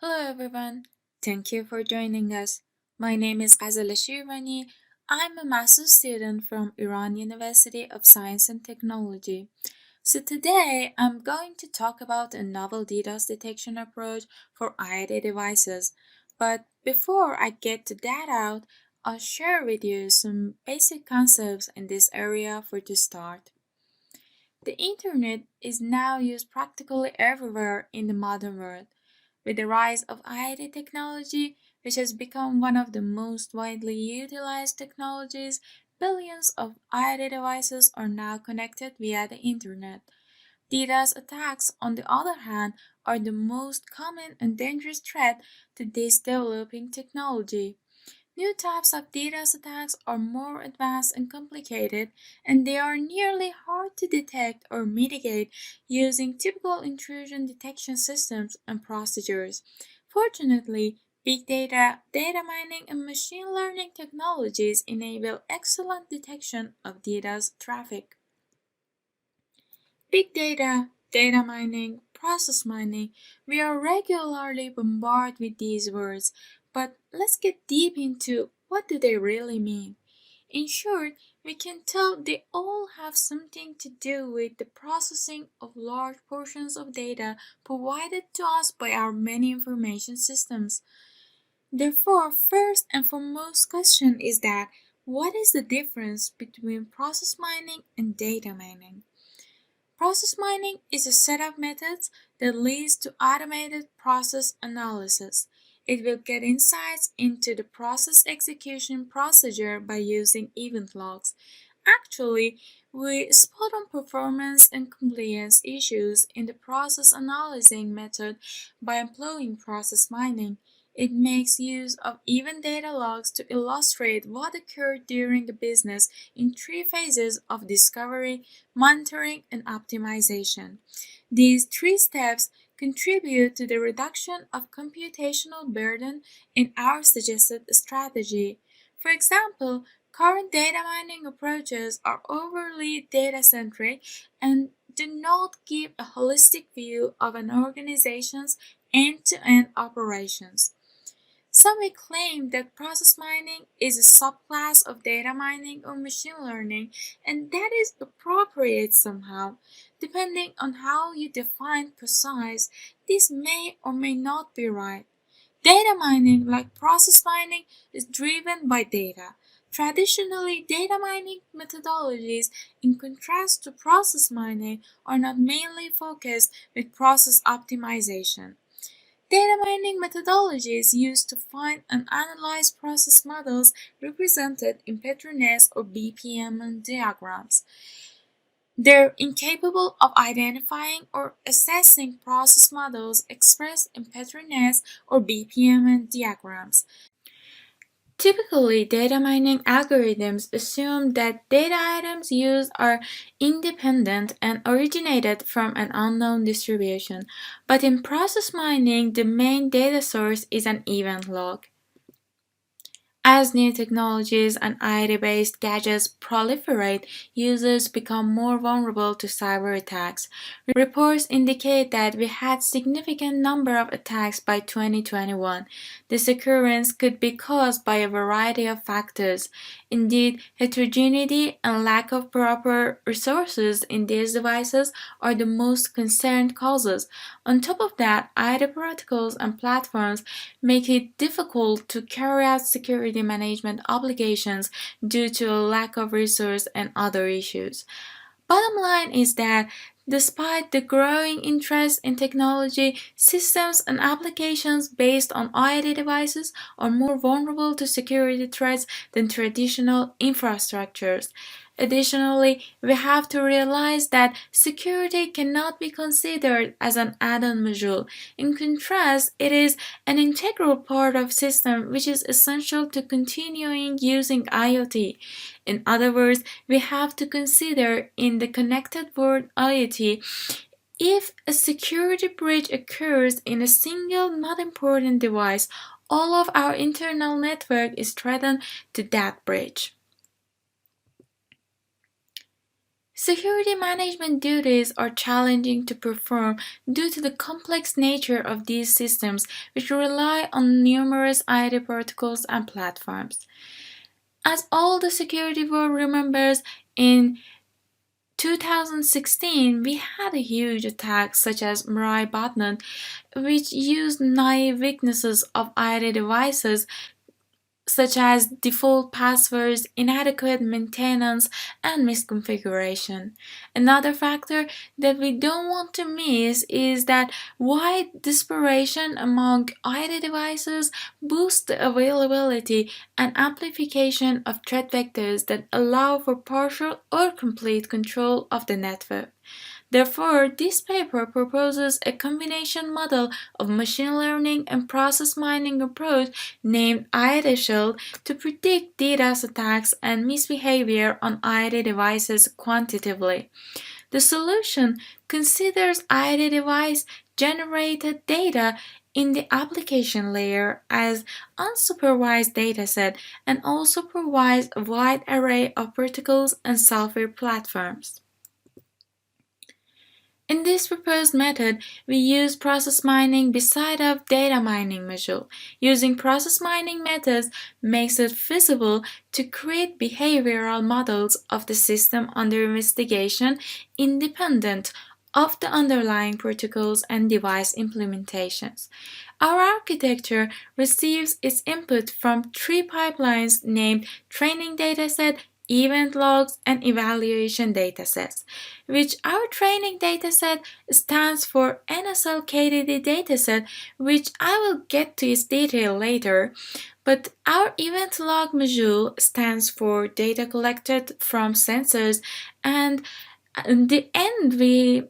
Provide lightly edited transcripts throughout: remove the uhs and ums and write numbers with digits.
Hello everyone, thank you for joining us. My name is Ghazaleh Shirvani. I'm a master's student from Iran University of Science and Technology. So today I'm going to talk about a novel DDoS detection approach for IoT devices. But before I get to that out, I'll share with you some basic concepts in this area for to start. The internet is now used practically everywhere in the modern world. With the rise of IoT technology, which has become one of the most widely utilized technologies, billions of IoT devices are now connected via the internet. DDoS attacks, on the other hand, are the most common and dangerous threat to this developing technology. New types of DDoS attacks are more advanced and complicated, and they are nearly hard to detect or mitigate using typical intrusion detection systems and procedures. Fortunately, big data, data mining, and machine learning technologies enable excellent detection of DDoS traffic. Big data, data mining, process mining, we are regularly bombarded with these words, but let's get deep into what do they really mean. In short, we can tell they all have something to do with the processing of large portions of data provided to us by our many information systems. Therefore, first and foremost question is that what is the difference between process mining and data mining? Process mining is a set of methods that leads to automated process analysis. It will get insights into the process execution procedure by using event logs. Actually, we spot on performance and compliance issues in the process analyzing method by employing process mining. It makes use of event data logs to illustrate what occurred during the business in three phases of discovery, monitoring, and optimization. These three steps contribute to the reduction of computational burden in our suggested strategy. For example, current data mining approaches are overly data-centric and do not give a holistic view of an organization's end-to-end operations. Some may claim that process mining is a subclass of data mining or machine learning, and that is appropriate somehow. Depending on how you define precise, this may or may not be right. Data mining, like process mining, is driven by data. Traditionally, data mining methodologies, in contrast to process mining, are not mainly focused with process optimization. Data mining methodologies used to find and analyze process models represented in Petronas or BPMN diagrams. They're incapable of identifying or assessing process models expressed in Petronas or BPMN diagrams. Typically, data mining algorithms assume that data items used are independent and originated from an unknown distribution, but in process mining, the main data source is an event log. As new technologies and IoT-based gadgets proliferate, users become more vulnerable to cyber attacks. Reports indicate that we had significant number of attacks by 2021. This occurrence could be caused by a variety of factors. Indeed, heterogeneity and lack of proper resources in these devices are the most concerned causes. On top of that, IoT protocols and platforms make it difficult to carry out security management obligations due to a lack of resource and other issues. Bottom line is that despite the growing interest in technology, systems and applications based on IoT devices are more vulnerable to security threats than traditional infrastructures. Additionally, we have to realize that security cannot be considered as an add-on module. In contrast, it is an integral part of system which is essential to continuing using IoT. In other words, we have to consider in the connected world IoT, if a security breach occurs in a single not important device, all of our internal network is threatened to that breach. Security management duties are challenging to perform due to the complex nature of these systems, which rely on numerous IoT protocols and platforms. As all the security world remembers, in 2016, we had a huge attack such as Mirai botnet, which used naive weaknesses of IoT devices such as default passwords, inadequate maintenance, and misconfiguration. Another factor that we don't want to miss is that wide dispersion among IoT devices boosts the availability and amplification of threat vectors that allow for partial or complete control of the network. Therefore, this paper proposes a combination model of machine learning and process mining approach named IoT-Shield to predict DDoS attacks and misbehavior on IoT devices quantitatively. The solution considers IoT device generated data in the application layer as unsupervised dataset and also provides a wide array of protocols and software platforms. In this proposed method, we use process mining beside of data mining module. Using process mining methods makes it feasible to create behavioral models of the system under investigation independent of the underlying protocols and device implementations. Our architecture receives its input from three pipelines named training dataset, event logs, and evaluation datasets, which our training dataset stands for NSL KDD dataset, which I will get to its detail later, but our event log module stands for data collected from sensors, and at the end we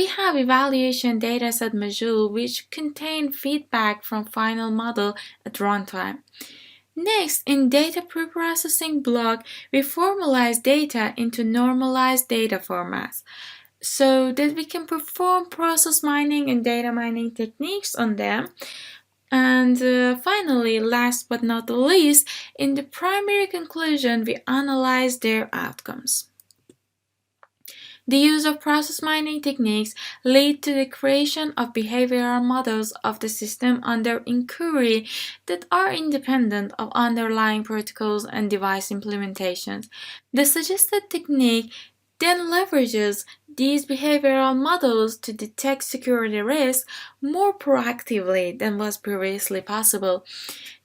have evaluation dataset module which contain feedback from final model at runtime. Next, in data preprocessing block, we formalize data into normalized data formats so that we can perform process mining and data mining techniques on them. And finally, last but not the least, in the primary conclusion, we analyze their outcomes. The use of process mining techniques lead to the creation of behavioral models of the system under inquiry that are independent of underlying protocols and device implementations. The suggested technique then leverages these behavioral models to detect security risks more proactively than was previously possible.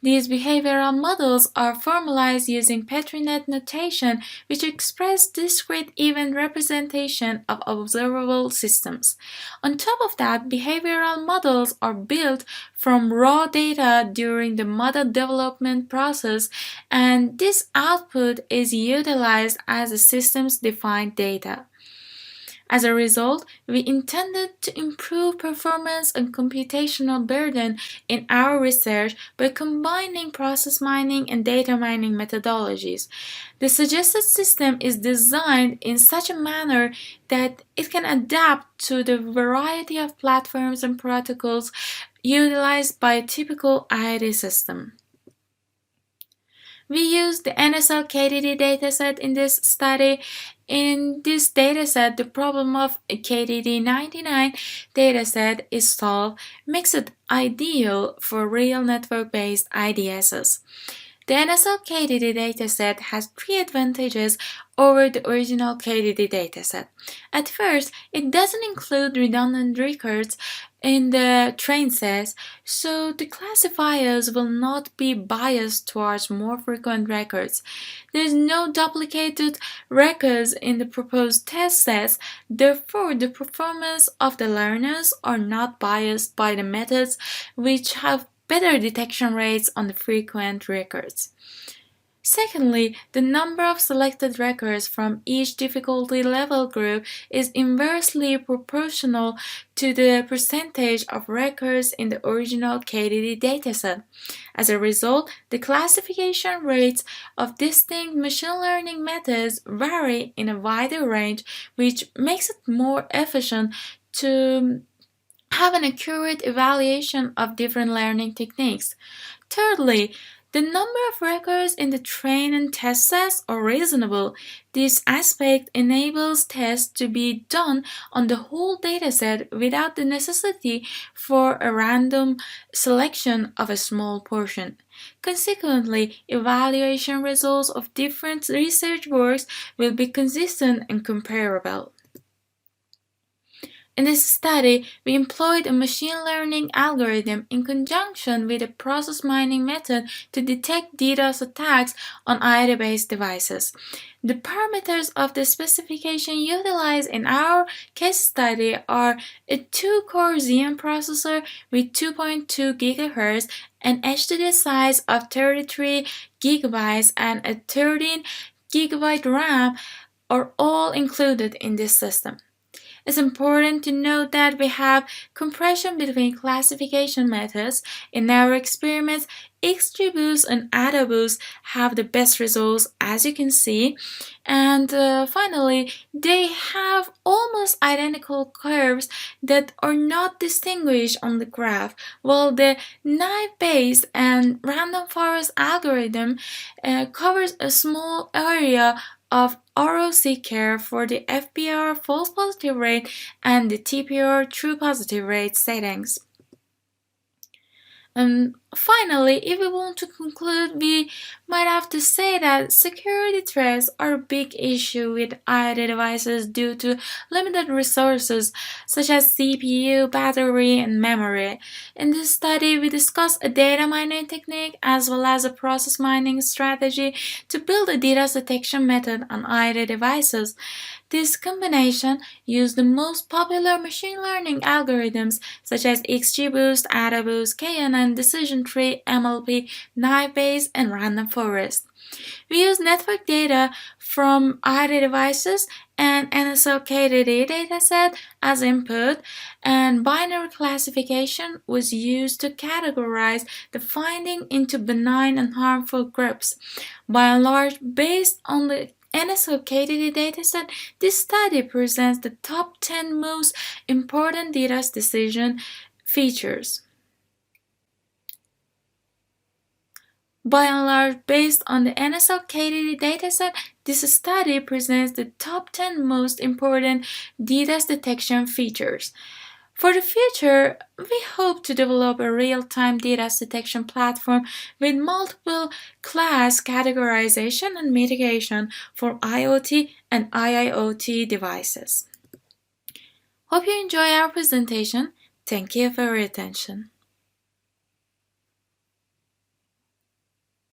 These behavioral models are formalized using PetriNet notation, which express discrete event representation of observable systems. On top of that, behavioral models are built from raw data during the model development process, and this output is utilized as the system's defined data. As a result, we intended to improve performance and computational burden in our research by combining process mining and data mining methodologies. The suggested system is designed in such a manner that it can adapt to the variety of platforms and protocols utilized by a typical IoT system. We used the NSL KDD dataset in this study. In this dataset, the problem of a KDD99 dataset is solved, makes it ideal for real network-based IDSs. The NSL KDD dataset has three advantages over the original KDD dataset. At first, it doesn't include redundant records in the train sets, so the classifiers will not be biased towards more frequent records. There is no duplicated records in the proposed test sets, therefore the performance of the learners are not biased by the methods which have better detection rates on the frequent records. Secondly, the number of selected records from each difficulty level group is inversely proportional to the percentage of records in the original KDD dataset. As a result, the classification rates of distinct machine learning methods vary in a wider range, which makes it more efficient to have an accurate evaluation of different learning techniques. Thirdly, The number of records in the train and test sets are reasonable. This aspect enables tests to be done on the whole dataset without the necessity for a random selection of a small portion. Consequently, evaluation results of different research works will be consistent and comparable. In this study, we employed a machine learning algorithm in conjunction with a process mining method to detect DDoS attacks on IoT-based devices. The parameters of the specification utilized in our case study are a 2-core Xeon processor with 2.2 GHz, an HDD size of 33 GB, and a 13 GB RAM are all included in this system. It's important to note that we have compression between classification methods. In our experiments, XGBoost and AdaBoost have the best results, as you can see. And finally, they have almost identical curves that are not distinguished on the graph, while the knife-based and random forest algorithm covers a small area of ROC care for the FPR false positive rate and the TPR true positive rate settings. And finally, if we want to conclude, we might have to say that security threats are a big issue with IoT devices due to limited resources such as CPU, battery, and memory. In this study, we discussed a data mining technique as well as a process mining strategy to build a DDoS detection method on IoT devices. This combination used the most popular machine learning algorithms such as XGBoost, AdaBoost, KNN, Decision Tree, MLP, knife-based, and random forest. We used network data from IoT devices and NSO-KDD dataset as input, and binary classification was used to categorize the finding into benign and harmful groups. By and large, based on the NSO-KDD dataset, this study presents the top 10 most important DDoS decision features. By and large, based on the NSO-KDD dataset, this study presents the top 10 most important DDoS detection features. For the future, we hope to develop a real-time DDoS detection platform with multiple class categorization and mitigation for IoT and IIoT devices. Hope you enjoy our presentation. Thank you for your attention.